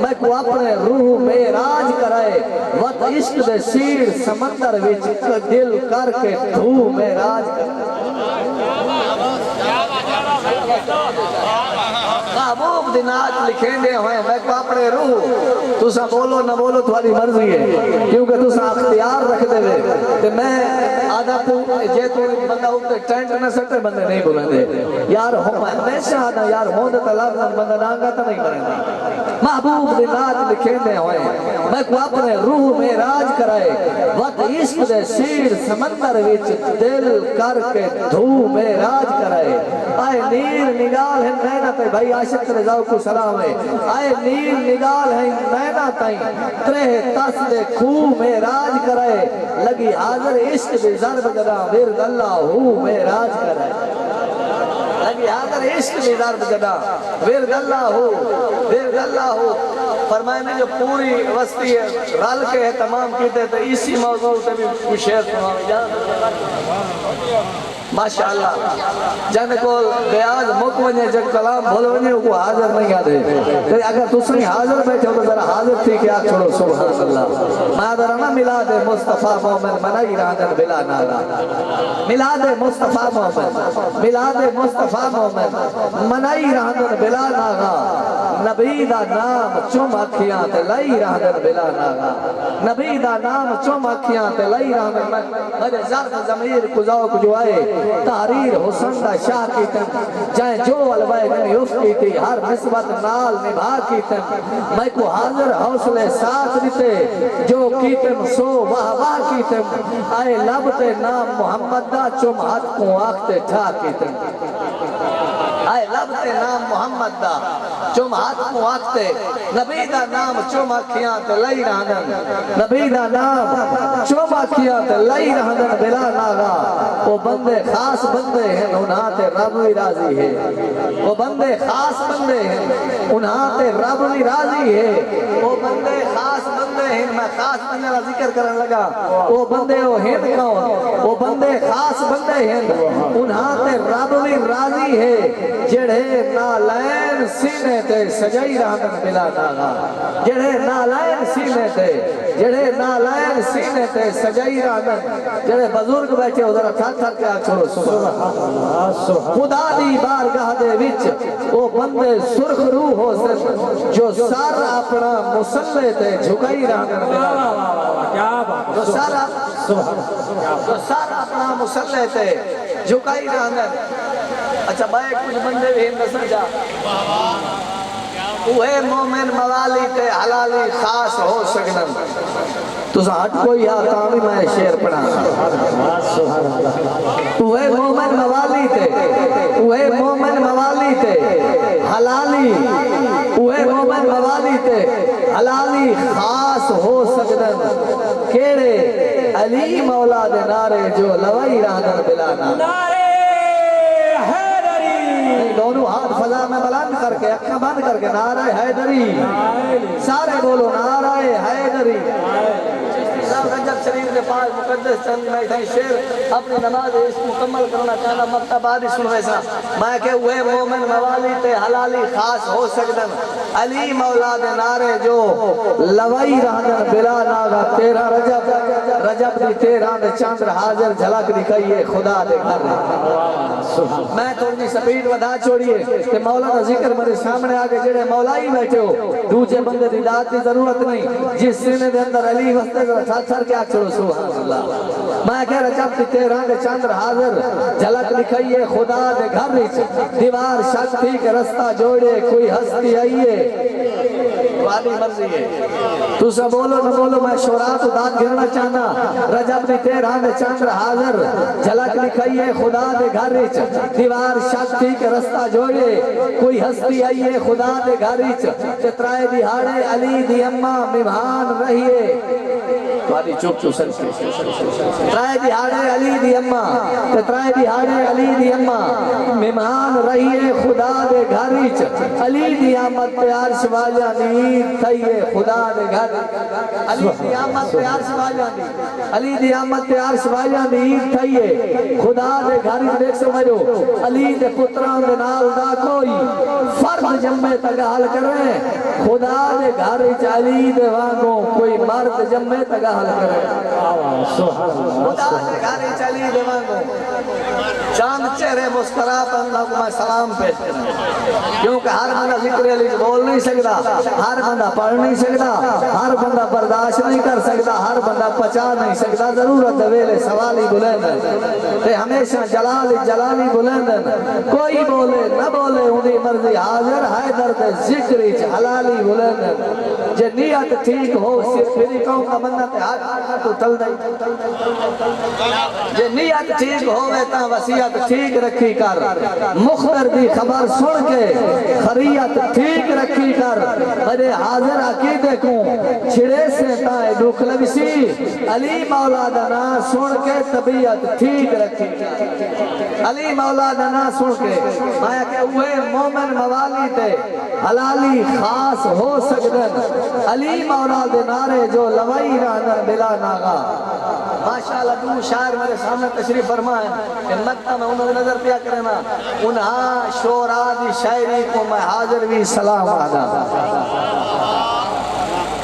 میں کو اپنے روح معراج کرائے، وقت عشق دے سیر سمندر وچ دل کر کے دھو معراج محبوب دی نات لکھینے ہوئے، میں کو اپنے روح، تسا بولو نہ بولو تمہاری مرضی ہے، کیونکہ تسا اختیار رکھ دے لے، تو میں آدھا جے تو بندہ ہوتے ٹینٹ نہ سکتے بندے نہیں بولیں دے، یار ہمیشہ آدھا یار ہوندے تلاب بندہ نانگا تا نہیں کریں دے، محبوب دی نات لکھینے ہوئے، میں کو اپنے روح معراج کرائے، وقت عشق دے سیر سمندر وچ دل کر کے دھو معراج کرائے، آئے نیر نگال ہے نینا تے بھائی عاشق رضاؤ کو سلام ہے، آئے نیر نگال ہے نینا تائیں ترہ تس دے کھو معراج کرائے، لگی حاضر عشق دے ضرب جدا ورد اللہ ہو معراج کرائے، باقی حاضر عشق بھی ضرب جدا ورد اللہ ہو فرمائے نے جو پوری وسطی رل کے اہتمام کیتے تو اسی موضوع سے بھی کچھ شعر ماشاءاللہ جن کو بیاض مک ونے جب کلام بھول ونے کو حاضر نہیں آدھے تو اگر تسنی حاضر بیٹھے ہو تو ذرا حاضر تھی کہ آپ چھوڑو سبحان اللہ مادرانہ ملاد مصطفیٰ مومن منائی راندن بلا ناغا ملاد مصطفیٰ مومن ملاد مصطفیٰ مومن منائی راندن بلا ناغا نبی دا نام چم اکھیاں تے لائی راندن بلا ناغا نبی دا نام چم اکھیاں تے لائی راندن مجھے ظرف ضمیر کزاؤ جو آئے تحریر حسن دا شاہ کی تن جائیں جو علوائے میں یوف کی تھی ہر نسبت نال نبھا کی تن میں کو حاضر حوصلے ساتھ دیتے جو کی تن سو واہ واہ کی تن آئے لبتے نام محمد دا چم حد کو آختے ٹھا کی تن آئے لبتے نام محمد دا چم حد کو آختے نبی دا نام چم اکھیاں تے لئی رہنن نبی دا نام چم اکھیاں تے لئی رہنن بلا ناغا وہ بندے خاص بندے ہیں انہاں تے رب بھی راضی ہے وہ بندے خاص بندے ہیں انہاں تے رب بھی راضی ہے وہ بندے خاص بندے ہیں میں خاص بندے کا ذکر کرنے لگا وہ بندے وہ ہیں کون وہ بندے خاص بندے ہیں انہاں تے رب بھی راضی ہے جڑے نالین سینے تے سجائی رہنن بلا ناغا جڑے نالین سینے تے جڑے نالین سینے تے سجائی رہنن جڑے بزرگ بیٹھے ادھر تھا تھا کیا چھوڑو سبحان خدا دی بارگاہ دے وچ وہ بندے سرخ روح ہو سن جو سارا اپنا مسلح تے جھکائی رہنن جو سارا اپنا مسلح تے جھکائی رہنن اچھا بھائی کچھ بندے بھی ہم نسل جا اوہ مومن موالی تے حلالی خاص ہو سکنن تو ہٹ کوئی آتا بھی میں شعر پڑھا اوہ مومن موالی تے اوہ مومن موالی تے حلالی اوہ مومن موالی تے حلالی خاص ہو سکنن کیڑے علی مولا دے نارے جو لوائی رہنن بلانا دونوں ہاتھ فضا میں بلند کر کے اکھا بند کر کے نعرہ حیدری سارے بولو نعرہ حیدری رجب شریف کے پاس مقدس چند میں تھے شیر اپنی نماز اس مکمل کرنا چاہنا مکتبادی سن ویسا میں کہ وہ مومن موالی تے حلالی خاص ہو سکدن علی مولا دے نعرے جو لوائی رہنن بلا ناغا تیرا رجب دی تیرا دے چاندر حاضر جھلک دکھائیے خدا دے گھر میں تھوڑی سپیڈ ودا چھوڑیے کہ مولا دا ذکر میرے سامنے آگے جڑے مولائی بیٹھے ہو دوجے بندے دی داد کی ضرورت نہیں جس سینے دے اندر علی وستے تھر کیا چھوڑو سبحان اللہ میں کہہ رہا جب تیرا دے چاندر حاضر جھلک دکھائیے خدا دے گھر دیوار شکتی کے رستہ جوڑے کوئی ہستی آئیے والی مرضی ہے تو سب بولو نہ بولو میں شورات داد گرنا چاہنا رجب دی تیرا دے چاندر حاضر جھلک دکھائیے خدا دے گھر دیوار شکتی کے رستہ جوڑے کوئی ہستی آئیے خدا دے گھر چترائے دہاڑے علی دی اماں مہمان رہیے تمہاری چوک چو سن ترائے دہاڑے علی دی اماں ترائے دہاڑے علی دی اماں مہمان رہیے خدا دے گھر علی دی آمد پیار شواجہ نیند تھئیے خدا دے گھر علی دی آمد پیار شواجہ نیند علی دی آمد پیار شواجہ نیند تھئیے خدا دے گھر دیکھ سمجھو علی دے پتران دے نال دا کوئی فرد جمعے تگال کر رہے خدا دے گھر علی دے وانگوں کوئی مرد جمعے تگال کر رہے خدا دے گھر علی دے وانگوں چاند چہرے مسکرا پر اللہ کو میں سلام پیش کرنا کیونکہ ہر بندہ ذکر علی بول نہیں سکتا ہر بندہ پڑھ نہیں سکتا ہر بندہ برداشت نہیں کر سکتا ہر بندہ پچا نہیں سکتا ضرورت دویلے سوالی بلندن تے ہمیشہ جلالی بلندن کوئی بولے نہ بولے انہی مرضی حاضر حیدر تے ذکری حلالی بلندن جے نیت ٹھیک ہو صرف پھری قوم کا منت حق تو تل دائی جے نیت ٹھیک ہوئے تا وسیعت ٹھیک رکھی کر مخبر دی خبر سن کے خریت ٹھیک رکھی کر بڑے حاضر عقیدے کو چھڑے سے تائے دکھ لگسی علی مولا دنا سن کے طبیعت ٹھیک رکھی علی مولا دنا سن کے مایا کہ ہوئے مومن موالی تے حلالی خاص ہو سکدن علی مولا دنارے جو لوائی رانر بلا ناغا ماشاءاللہ دو شاعر میرے سامنے تشریف فرمائے ان مکتہ میں انہوں نے نظر پیا کرنا انہاں شورا دی شاعری کو میں حاضر بھی سلام آدھا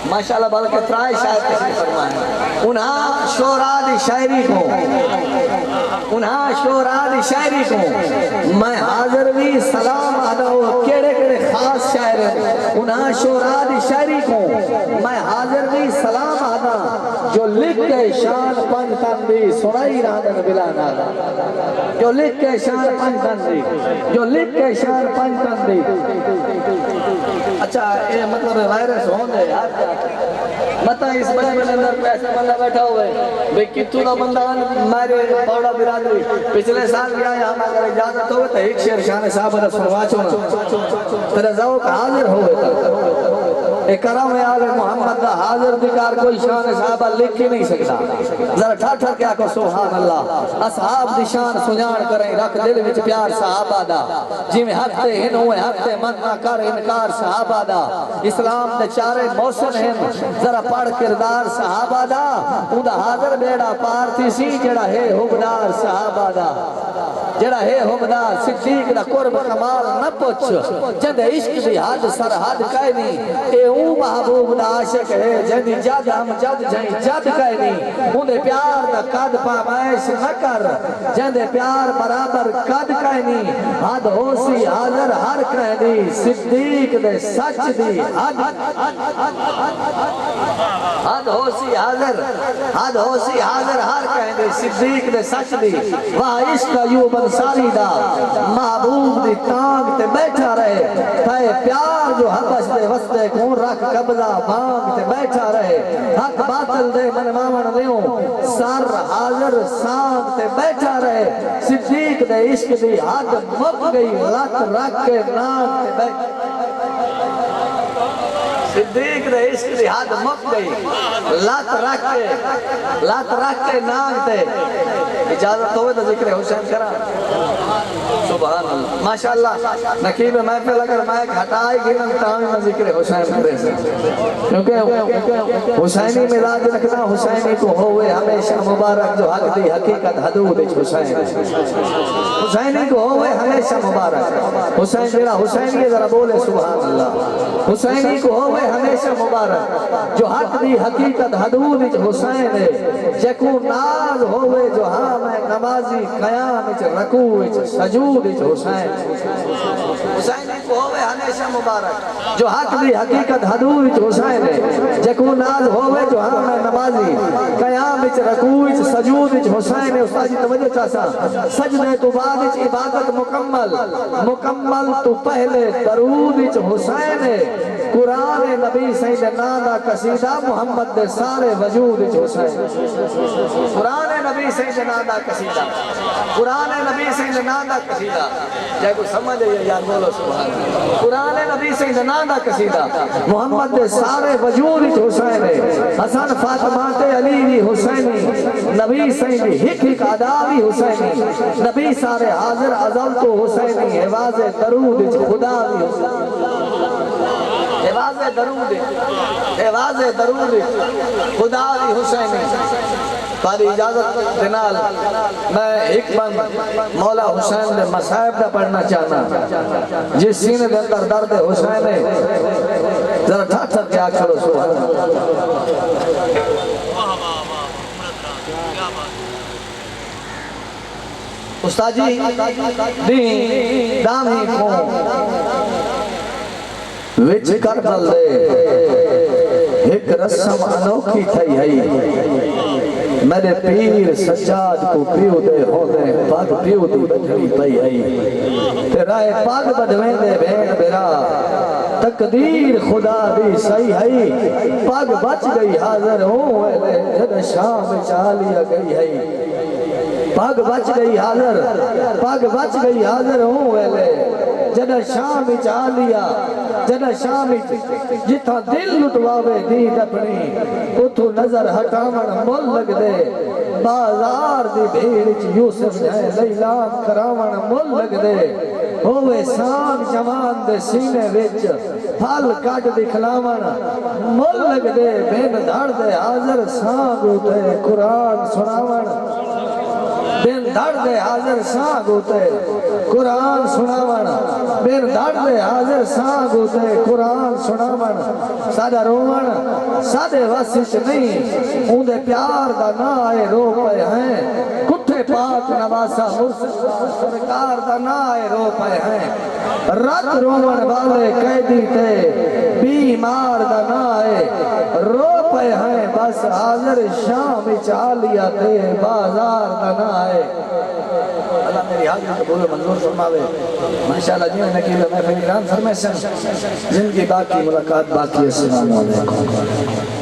ماشاءاللہ بلکہ ترائے شاعر تشریف فرمائے انہاں شورا دی شاعری کو انہاں شورا دی شاعری کو میں حاضر بھی سلام آدھا کیڑے کیڑے خاص شاعر انہاں شورا دی شاعری کو میں حاضر بھی سلام آدھا جو لکھ کے شان پنج تن دی سنائی رانن بلا ناغا جو لکھ کے شان پنج تن دی جو لکھ کے شان پنج تن دی اچھا یہ مطلب وائرس ہوندے مطلب اس بچے میں اندر پیسے بندہ بیٹھا ہوئے بھئی کتو نہ بندہ میرے پوڑا برادری پچھلے سال گیا ہے ہم اگر اجازت ہوئے تو ایک شیر شان صاحب نے سنوا چونا تیرے ذوق حاضر ہوئے تھا ایک کرم آل محمد دا حاضر دکار کوئی شان صحابہ لکھ ہی نہیں سکتا ذرا ٹھٹھر کیا کو سبحان اللہ اصحاب دی شان سنجان کریں رکھ دل وچ پیار صحابہ دا جی میں حق تے ہن ہوئے حق تے من نہ کر انکار صحابہ دا اسلام دے چارے موسن ہیں ذرا پڑھ کردار صحابہ دا اوندا حاضر بیڑا پار تھی سی جڑا ہے حبدار صحابہ دا جڑا ہے حبدار صدیق دا قرب کمال نہ پوچھ جد عشق دی حد سرحد کائے نہیں اے او محبوب دا عاشق ہے جنی جد ہم جد جائیں جد کائے نہیں اندے پیار دا قد پامائش نہ کر جندے پیار برابر قد کائے نہیں حد ہو سی حاضر ہر کہہ دی صدیق دے سچ دی حد ہو سی حاضر حد ہو سی حاضر ہر کہہ دی صدیق دے سچ دی وہاں عشق ایوب انصاری دا محبوب دی تانگ تے بیٹھا رہے تھے پیار جو حبش دے وستے کون رکھ قبضہ بانگ تے بیٹھا رہے حق باطل دے من مامن دیوں سر حاضر سانگ تے بیٹھا رہے صدیق دے عشق دی حد مک گئی لت رکھ کے نام تے بیٹھا صدیق دے عشق دی حد مک گئی لت رکھ کے نام تے اجازت ہوئے تو ذکر حسین کرا سبحان اللہ ماشاءاللہ نقیب محفل اگر مائک ہٹائی گنن تاہمی میں ذکر حسین کرے سے کیونکہ حسینی مزاج رکھنا حسینی کو ہوئے ہمیشہ مبارک جو حق دی حقیقت حدود حسین حسینی کو ہوئے ہمیشہ مبارک حسین جیرا حسینی ہے ذرا بولے سبحان اللہ حسینی کو ہوئے ہمیشہ مبارک جو حق دی حقیقت حدود حسین ہے جکو ناز ہوئے جو ہاں میں نمازی قیام رکوع سجود حسین حسینی کو ہوئے ہمیشہ مبارک جو حق دی حقیقت حدود حسین ہے جکو ناز ہوئے جو ہاں میں نمازی قیام رکوع سجود حسین ہے استاد جی توجہ چاہتا سجدے تو بعد عبادت مکمل تو پہلے درود حسین ہے قرآن نبی سیدنا دا قصیدہ محمد دے سارے وجود حسین قرآن نبی سیدنا دا قصیدہ قرآن نبی سیدنا دا قصیدہ جائے کو سمجھ ہے یاد بولو سبحان اللہ قرآن نبی سیدنا دا قصیدہ محمد دے سارے وجود حسین ہے حسن فاطمہ تے علی بھی حسینی نبی سیدی ہک عداوی حسینی نبی سارے حاضر ازل تو حسینی حواز درود خدا بھی حسینی حواز درود خدا بھی حسینی پاری اجازت دنال میں ایک بند مولا حسین دے مصائب دا پڑھنا چاہنا جس سینے دے اندر درد حسین ہے ذرا ٹھٹ ٹھٹ کے آگ کھڑو سبحان استاد جی دین دامی کھون وچ کربل دے ایک رسم انوکھی تھئی ہے میرے پیر سجاد کو پیو دے ہو دے پاک پیو دی بجھڑی پئی ہے تیرا پاک بدویں دے بین برا تقدیر خدا دی صحیح ہے پگ بچ گئی حاضر ہوں ویلے جد شام چالیا گئی ہے پگ بچ گئی حاضر ہوں ویلے جد شام چالیا جد شام جتھا دل لٹواوے دید اپنی اتھو نظر ہٹاون مول لگ دے بازار دی بھیڑ یوسف جائے لیلام کراون مول لگ دے ہوئے سان جوان دے سینے وچ پھل کٹ دکھلاون مول لگ دے بین دھڑ دے حاضر سانگ اتے قرآن سناون بین دھڑ دے حاضر سانگ اتے قرآن سناون بین دھڑ دے حاضر سانگ اتے قرآن سناون سادہ روون سادے واسچ نہیں اون دے پیار دا نا آئے رو پے ہیں کٹھے پاک نواسا سرکار دا نا آئے رو پے ہیں رات روون والے قیدی تے بیمار دا نا آئے رو پے ہیں بس حاضر شام چالیا تے بازار دا نا آئے اللہ میری حاضر قبول منظور فرماوے ماشاءاللہ جنہوں نے کیلے میں فکران فرمیشن جن کی باقی ملاقات باقی السلام علیکم